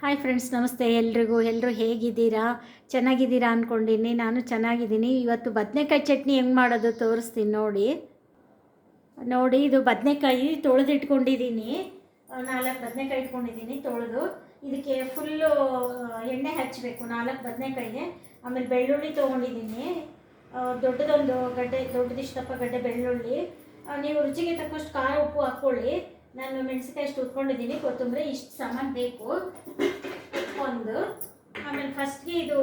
Hi friends, ನಮಸ್ತೆ ಎಲ್ರಿಗೂ. ಎಲ್ಲರೂ ಹೇಗಿದ್ದೀರಾ? ಚೆನ್ನಾಗಿದ್ದೀರಾ ಅಂದ್ಕೊಂಡಿನಿ. ನಾನು ಚೆನ್ನಾಗಿದ್ದೀನಿ. ಇವತ್ತು ಬದನೆಕಾಯಿ ಚಟ್ನಿ ಹೆಂಗೆ ಮಾಡೋದು ತೋರಿಸ್ತೀನಿ ನೋಡಿ. ಇದು ಬದನೆಕಾಯಿ ತೊಳೆದಿಟ್ಕೊಂಡಿದ್ದೀನಿ. 4 ಬದನೆಕಾಯಿ ಇಟ್ಕೊಂಡಿದ್ದೀನಿ ತೊಳೆದು. ಇದಕ್ಕೆ ಫುಲ್ಲು ಎಣ್ಣೆ ಹಚ್ಚಬೇಕು 4 ಬದನೆಕಾಯಿಗೆ. ಆಮೇಲೆ ಬೆಳ್ಳುಳ್ಳಿ ತೊಗೊಂಡಿದ್ದೀನಿ, ದೊಡ್ಡದೊಂದು ಗಡ್ಡೆ, ದೊಡ್ಡದಿಷ್ಟಪ್ಪ ಗಡ್ಡೆ ಬೆಳ್ಳುಳ್ಳಿ. ನೀವು ರುಚಿಗೆ ತಕ್ಕಷ್ಟು ಖಾರ ಉಪ್ಪು ಹಾಕ್ಕೊಳ್ಳಿ. ನಾನು ಮೆಣಸಿನ್ಕಾಯಿ ಇಷ್ಟು ಉಟ್ಕೊಂಡಿದ್ದೀನಿ, ಕೊತ್ತಂಬರಿ ಇಷ್ಟು ಸಾಮಾನು ಬೇಕು ಒಂದು. ಆಮೇಲೆ ಫಸ್ಟ್ಗೆ ಇದು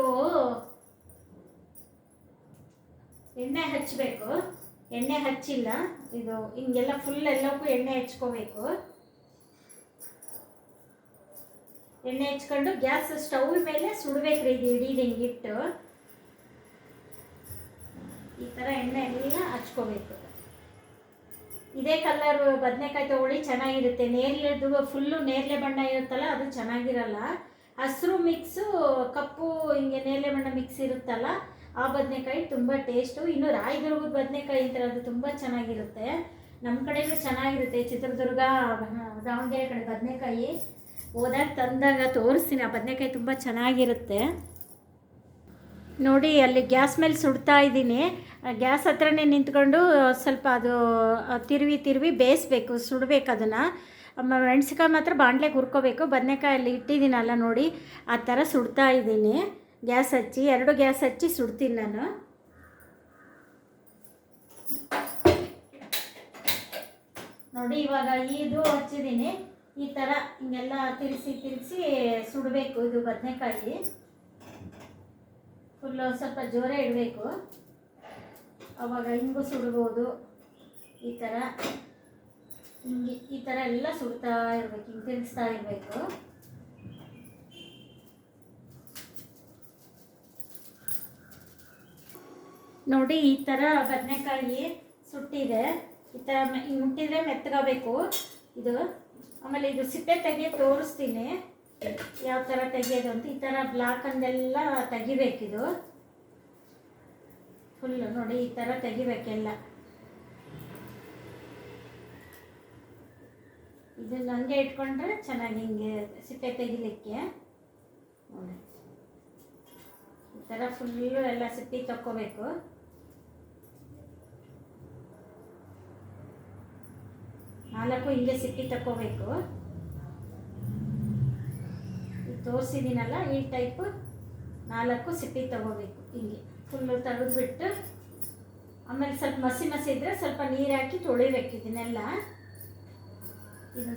ಎಣ್ಣೆ ಹಚ್ಚಬೇಕು. ಎಣ್ಣೆ ಹಚ್ಚಿಲ್ಲ, ಇದು ಹಿಂಗೆಲ್ಲ ಫುಲ್ ಎಲ್ಲಕ್ಕೂ ಎಣ್ಣೆ ಹಚ್ಕೋಬೇಕು. ಎಣ್ಣೆ ಹಚ್ಕೊಂಡು ಗ್ಯಾಸ್ ಸ್ಟವ್ ಮೇಲೆ ಸುಡಬೇಕ್ರಿ. ಇದು ಹಿಡಿದು ಹಿಂಗಿಟ್ಟು ಈ ಥರ ಎಣ್ಣೆ ಎಲ್ಲ ಹಚ್ಕೋಬೇಕು. ಇದೇ ಕಲರ್ ಬದನೆಕಾಯಿ ತೊಗೊಳ್ಳಿ, ಚೆನ್ನಾಗಿರುತ್ತೆ. ನೇರಳೆದು ಫುಲ್ಲು ನೇರಳೆ ಬಣ್ಣ ಇರುತ್ತಲ್ಲ, ಅದು ಚೆನ್ನಾಗಿರಲ್ಲ. ಹಸಿರು ಮಿಕ್ಸು ಕಪ್ಪು ಹಿಂಗೆ ನೇರಳೆ ಬಣ್ಣ ಮಿಕ್ಸ್ ಇರುತ್ತಲ್ಲ, ಆ ಬದನೆಕಾಯಿ ತುಂಬ ಟೇಸ್ಟು. ಇನ್ನು ರಾಯದುರ್ಗದ ಬದನೆಕಾಯಿ ಅಂತಾರೆ, ಅದು ತುಂಬ ಚೆನ್ನಾಗಿರುತ್ತೆ. ನಮ್ಮ ಕಡೆಯೂ ಚೆನ್ನಾಗಿರುತ್ತೆ. ಚಿತ್ರದುರ್ಗ, ದಾವಣಗೆರೆ ಕಡೆ ಬದನೆಕಾಯಿ ಹೋದಾಗ ತಂದಾಗ ತೋರಿಸ್ತೀನಿ. ಆ ಬದನೆಕಾಯಿ ತುಂಬ ಚೆನ್ನಾಗಿರುತ್ತೆ ನೋಡಿ. ಅಲ್ಲಿ ಗ್ಯಾಸ್ ಮೇಲೆ ಸುಡ್ತಾ ಇದ್ದೀನಿ. ಗ್ಯಾಸ್ ಹತ್ರನೇ ನಿಂತ್ಕೊಂಡು ಸ್ವಲ್ಪ ಅದು ತಿರುವಿ ಬೇಯಿಸ್ಬೇಕು, ಸುಡಬೇಕು ಅದನ್ನು. ಮೆಣಸಿನ್ಕಾಯಿ ಮಾತ್ರ ಬಾಣಲೆಗೆ ಹುರ್ಕೋಬೇಕು. ಬದನೆಕಾಯಿ ಅಲ್ಲಿ ಇಟ್ಟಿದ್ದೀನಲ್ಲ ನೋಡಿ, ಆ ಥರ ಸುಡ್ತಾ ಇದ್ದೀನಿ. ಗ್ಯಾಸ್ ಹಚ್ಚಿ 2 ಗ್ಯಾಸ್ ಹಚ್ಚಿ ಸುಡ್ತೀನಿ ನಾನು. ನೋಡಿ ಇವಾಗ ಇದು ಹಚ್ಚಿದ್ದೀನಿ. ಈ ಥರ ಹಿಂಗೆಲ್ಲ ತಿರ್ಸಿ ಸುಡಬೇಕು. ಇದು ಬದನೆಕಾಯಿ ಫುಲ್ಲು ಸ್ವಲ್ಪ ಜೋರ ಇಡಬೇಕು, ಆವಾಗ ಹಿಂಗೂ ಸುಡ್ಬೋದು. ಈ ಥರ ಹಿಂಗೆ ಈ ಥರ ಎಲ್ಲ ಸುಡ್ತಾ ಇರಬೇಕು, ಹಿಂಗೆ ತಿರುಗಿಸ್ತಾ ಇರಬೇಕು. ನೋಡಿ ಈ ಥರ ಬದನೆಕಾಯಿ ಸುಟ್ಟಿದೆ. ಈ ಥರ ಹಿಂಗೆ ಮುಟ್ಟಿದ್ರೆ ಮೆತ್ತಗಬೇಕು ಇದು. ಆಮೇಲೆ ಇದು ಸಿಪ್ಪೆ ತೆಗೆಯೋದು ತೋರಿಸ್ತೀನಿ, ಯಾವ ಥರ ತೆಗಿಯೋದು ಅಂತ. ಈ ಥರ ಬ್ಲಾಕ್ ಅಂದೆಲ್ಲ ತೆಗಿಬೇಕಿದು ಫುಲ್. ನೋಡಿ ಈ ಥರ ತೆಗಿಬೇಕೆಲ್ಲ. ಇದನ್ನು ಹಂಗೆ ಇಟ್ಕೊಂಡ್ರೆ ಚೆನ್ನಾಗಿ ಹಿಂಗೆ ಸಿಪ್ಪೆ ತೆಗಿಲಿಕ್ಕೆ. ನೋಡಿ ಈ ಥರ ಫುಲ್ಲು ಎಲ್ಲ ಸಿಪ್ಪೆ ತಕ್ಕೋಬೇಕು. ನಾಲ್ಕು ಹಿಂಗೆ ಸಿಪ್ಪೆ ತಕ್ಕೋಬೇಕು. ತೋರಿಸಿದ್ದೀನಲ್ಲ, ಈ ಟೈಪು 4 ಸಿಪ್ಪೆ ತಗೋಬೇಕು. ಹಿಂಗೆ ಫುಲ್ಲು ತೆಗೆದುಬಿಟ್ಟು ಆಮೇಲೆ ಸ್ವಲ್ಪ ಮಸಿ ಇದ್ದರೆ ಸ್ವಲ್ಪ ನೀರು ಹಾಕಿ ತೊಳಿಬೇಕು. ಇದನ್ನೆಲ್ಲ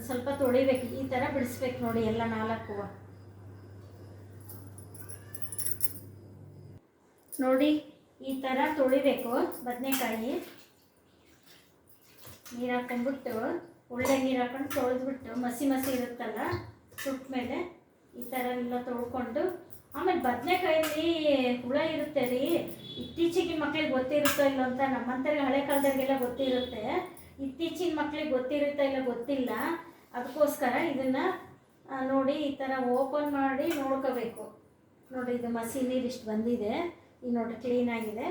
ಸ್ವಲ್ಪ ತೊಳಿಬೇಕು. ಈ ಥರ ಬಿಡಿಸ್ಬೇಕು ನೋಡಿ ಎಲ್ಲ 4. ನೋಡಿ ಈ ಥರ ತೊಳಿಬೇಕು ಬದನೆಕಾಯಿ. ನೀರು ಹಾಕೊಂಡ್ಬಿಟ್ಟು, ಒಳ್ಳೆ ನೀರು ಹಾಕೊಂಡು ತೊಳೆದ್ಬಿಟ್ಟು, ಮಸಿ ಇರುತ್ತಲ್ಲ ಸುಟ್ಟ ಮೇಲೆ ಈ ಥರ ಎಲ್ಲ ತೊಳ್ಕೊಂಡು. ಆಮೇಲೆ ಬದನೆಕಾಯಲ್ಲಿ ಹುಳ ಇರುತ್ತೆ ರೀ. ಇತ್ತೀಚೆಗೆ ಮಕ್ಳಿಗೆ ಗೊತ್ತಿರುತ್ತೋ ಇಲ್ಲ ಅಂತ. ನಮ್ಮಂಥವ್ರಿಗೆ ಹಳೆ ಕಾಲದಾಗೆಲ್ಲ ಗೊತ್ತಿರುತ್ತೆ, ಇತ್ತೀಚಿನ ಮಕ್ಳಿಗೆ ಗೊತ್ತಿರುತ್ತೋ ಇಲ್ಲ ಗೊತ್ತಿಲ್ಲ. ಅದಕ್ಕೋಸ್ಕರ ಇದನ್ನು ನೋಡಿ ಈ ಥರ ಓಪನ್ ಮಾಡಿ ನೋಡ್ಕೋಬೇಕು. ನೋಡಿ ಇದು ಮಸಿ ನೀರು ಇಷ್ಟು ಬಂದಿದೆ, ಈಗ ನೋಡಿ ಕ್ಲೀನಾಗಿದೆ.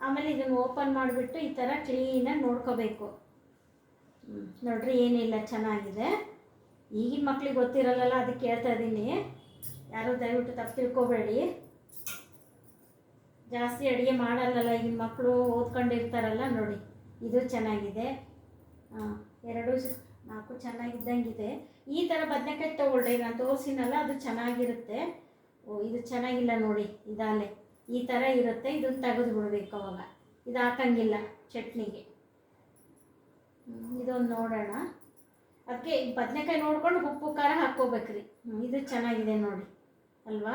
ಆಮೇಲೆ ಇದನ್ನು ಓಪನ್ ಮಾಡಿಬಿಟ್ಟು ಈ ಥರ ಕ್ಲೀನಾಗಿ ನೋಡ್ಕೋಬೇಕು. ನೋಡ್ರಿ ಏನಿಲ್ಲ, ಚೆನ್ನಾಗಿದೆ. ಈಗಿನ ಮಕ್ಳಿಗೆ ಗೊತ್ತಿರಲ್ಲ, ಅದಕ್ಕೆ ಹೇಳ್ತಾ ಇದ್ದೀನಿ. ಯಾರೂ ದಯವಿಟ್ಟು ತಪ್ಪು ತಿಳ್ಕೊಬೇಡಿ. ಜಾಸ್ತಿ ಅಡುಗೆ ಮಾಡಲ್ಲಲ್ಲ ಈಗಿನ ಮಕ್ಕಳು, ಓದ್ಕೊಂಡಿರ್ತಾರಲ್ಲ. ನೋಡಿ ಇದು ಚೆನ್ನಾಗಿದೆ. 2 4 ಚೆನ್ನಾಗಿದ್ದಂಗಿದೆ. ಈ ಥರ ಬದನೆಕಾಯಿ ತೊಗೊಳ್ರಿ, ನಾನು ತೋರಿಸಿನಲ್ಲ, ಅದು ಚೆನ್ನಾಗಿರುತ್ತೆ. ಇದು ಚೆನ್ನಾಗಿಲ್ಲ ನೋಡಿ, ಇದಾಲೆ ಈ ಥರ ಇರುತ್ತೆ. ಇದನ್ನು ತೆಗೆದು ಬಿಡಬೇಕು. ಅವಾಗ ಇದು ಹಾಕಂಗಿಲ್ಲ ಚಟ್ನಿಗೆ. ಇದೊಂದು ನೋಡೋಣ. ಅದಕ್ಕೆ ಬದನೆಕಾಯಿ ನೋಡ್ಕೊಂಡು ಉಪ್ಪು ಖಾರ ಹಾಕ್ಕೋಬೇಕ್ರಿ. ಇದು ಚೆನ್ನಾಗಿದೆ ನೋಡಿ ಅಲ್ವಾ.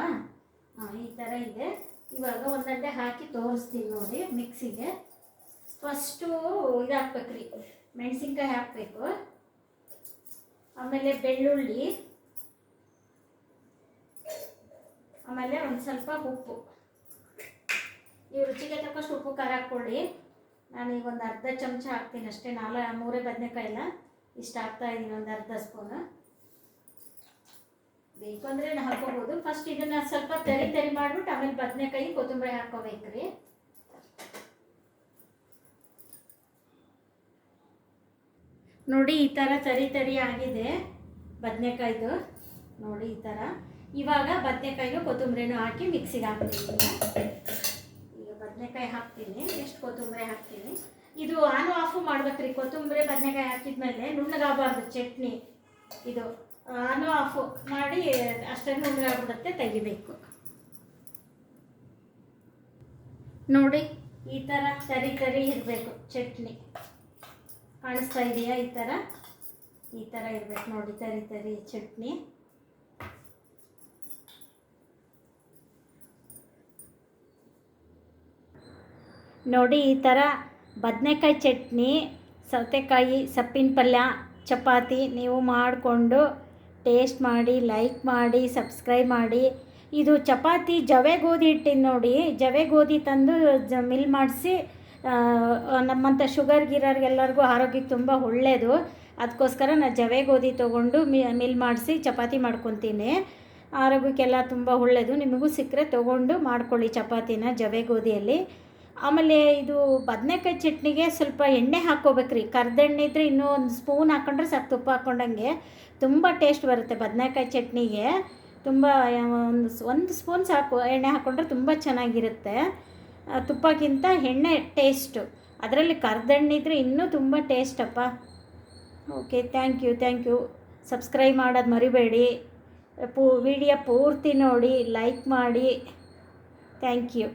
ಈ ಥರ ಇದೆ. ಇವಾಗ ಒಂದೊಂದೇ ಹಾಕಿ ತೋರಿಸ್ತೀನಿ ನೋಡಿ. ಮಿಕ್ಸಿಗೆ ಫಸ್ಟು ಇದು ಹಾಕ್ಬೇಕ್ರಿ, ಮೆಣಸಿನ್ಕಾಯಿ ಹಾಕಬೇಕು. ಆಮೇಲೆ ಬೆಳ್ಳುಳ್ಳಿ, ಆಮೇಲೆ ಒಂದು ಸ್ವಲ್ಪ ಉಪ್ಪು. ನೀವು ರುಚಿಗೆ ತಕ್ಕಷ್ಟು ಉಪ್ಪು ಖಾರ ಹಾಕ್ಕೊಳ್ಳಿ. ನಾನೀಗ ಒಂದು ಅರ್ಧ ಚಮಚ ಹಾಕ್ತೀನಿ ಅಷ್ಟೇ. 3 ಬದನೆಕಾಯಿ ಇಲ್ಲ, ಇಷ್ಟು ಹಾಕ್ತಾಯಿದ್ದೀನಿ, ಒಂದು ಅರ್ಧ ಸ್ಪೂನು. ಬೇಕು ಅಂದರೆ ಹಾಕೋಬೋದು. ಫಸ್ಟ್ ಇದನ್ನು ಸ್ವಲ್ಪ ತರಿ ಮಾಡಿಬಿಟ್ಟು ಆಮೇಲೆ ಬದನೆಕಾಯಿ ಕೊತ್ತಂಬರಿ ಹಾಕ್ಕೋಬೇಕ್ರಿ. ನೋಡಿ ಈ ಥರ ತರಿ ಆಗಿದೆ ಬದನೆಕಾಯ್ದು. ನೋಡಿ ಈ ಥರ ಇವಾಗ ಬದನೆಕಾಯಿನೂ ಕೊತ್ತಂಬರಿನೂ ಹಾಕಿ ಮಿಕ್ಸಿಗೆ ಹಾಕ್ತೀನಿ. ಈಗ ಬದನೆಕಾಯಿ ಹಾಕ್ತೀನಿ, ಎಷ್ಟು ಕೊತ್ತಂಬರಿ ಹಾಕ್ತೀನಿ. ಇದು ಆನು ಆಫು ಮಾಡ್ಬೇಕ್ರಿ. ಕೊತ್ತಂಬರಿ ಬದನೆಕಾಯಿ ಹಾಕಿದ್ಮೇಲೆ ನುಣ್ಣಗಾಗಬಾರ್ದು ಚಟ್ನಿ. ಇದು ಆನು ಆಫು ಮಾಡಿ ಅಷ್ಟೇ ನುಣ್ಣಗಾಗ್ಬಿಡುತ್ತೆ, ತೆಗಿಬೇಕು. ನೋಡಿ ಈ ಥರ ತರಿ ತರಿ ಇರಬೇಕು ಚಟ್ನಿ. ಕಾಣಿಸ್ತಾ ಇದೆಯಾ? ಈ ಥರ ಇರಬೇಕು ನೋಡಿ, ತರಿ ತರಿ ಚಟ್ನಿ. ನೋಡಿ ಈ ಥರ ಬದನೆಕಾಯಿ ಚಟ್ನಿ, ಸೌತೆಕಾಯಿ, ಸೊಪ್ಪಿನ ಪಲ್ಯ, ಚಪಾತಿ ನೀವು ಮಾಡಿಕೊಂಡು ಟೇಸ್ಟ್ ಮಾಡಿ, ಲೈಕ್ ಮಾಡಿ, ಸಬ್ಸ್ಕ್ರೈಬ್ ಮಾಡಿ. ಇದು ಚಪಾತಿ ಜವೆ ಗೋಧಿ ಹಿಟ್ಟಿನ ನೋಡಿ, ಜವೆ ಗೋಧಿ ತಂದು ಮಿಲ್ ಮಾಡಿಸಿ ನಮ್ಮಂಥ ಶುಗರ್ ಗಿರರ್ಗೆಲ್ಲರಿಗೂ ಆರೋಗ್ಯಕ್ಕೆ ತುಂಬ ಒಳ್ಳೆಯದು. ಅದಕ್ಕೋಸ್ಕರ ನಾನು ಜವೆ ಗೋಧಿ ತೊಗೊಂಡು ಮಿಲ್ ಮಾಡಿಸಿ ಚಪಾತಿ ಮಾಡ್ಕೊತೀನಿ. ಆರೋಗ್ಯಕ್ಕೆಲ್ಲ ತುಂಬ ಒಳ್ಳೆಯದು. ನಿಮಗೂ ಸಿಕ್ಕರೆ ತೊಗೊಂಡು ಮಾಡ್ಕೊಳ್ಳಿ ಚಪಾತಿನ ಜವೆ ಗೋಧಿಯಲ್ಲಿ. ಆಮೇಲೆ ಇದು ಬದನೆಕಾಯಿ ಚಟ್ನಿಗೆ ಸ್ವಲ್ಪ ಎಣ್ಣೆ ಹಾಕ್ಕೋಬೇಕ್ರಿ. ಕರ್ದೆಣ್ಣೆ ಇದ್ದರೆ ಇನ್ನೂ ಒಂದು ಸ್ಪೂನ್ ಹಾಕ್ಕೊಂಡ್ರೆ ಸಾಕು, ತುಪ್ಪ ಹಾಕ್ಕೊಂಡಂಗೆ ತುಂಬ ಟೇಸ್ಟ್ ಬರುತ್ತೆ ಬದನೆಕಾಯಿ ಚಟ್ನಿಗೆ. ತುಂಬ ಒಂದು ಸ್ಪೂನ್ ಸಾಕು ಎಣ್ಣೆ ಹಾಕ್ಕೊಂಡ್ರೆ ತುಂಬ ಚೆನ್ನಾಗಿರುತ್ತೆ. ತುಪ್ಪಕ್ಕಿಂತ ಎಣ್ಣೆ ಟೇಸ್ಟು, ಅದರಲ್ಲಿ ಕರ್ದೆಣ್ಣೆ ಇದ್ದರೆ ಇನ್ನೂ ತುಂಬ ಟೇಸ್ಟಪ್ಪ. Okay, thank you. ಸಬ್ಸ್ಕ್ರೈಬ್ ಮಾಡೋದು ಮರಿಬೇಡಿ. ವಿಡಿಯೋ ಪೂರ್ತಿ ನೋಡಿ, ಲೈಕ್ ಮಾಡಿ. Thank you.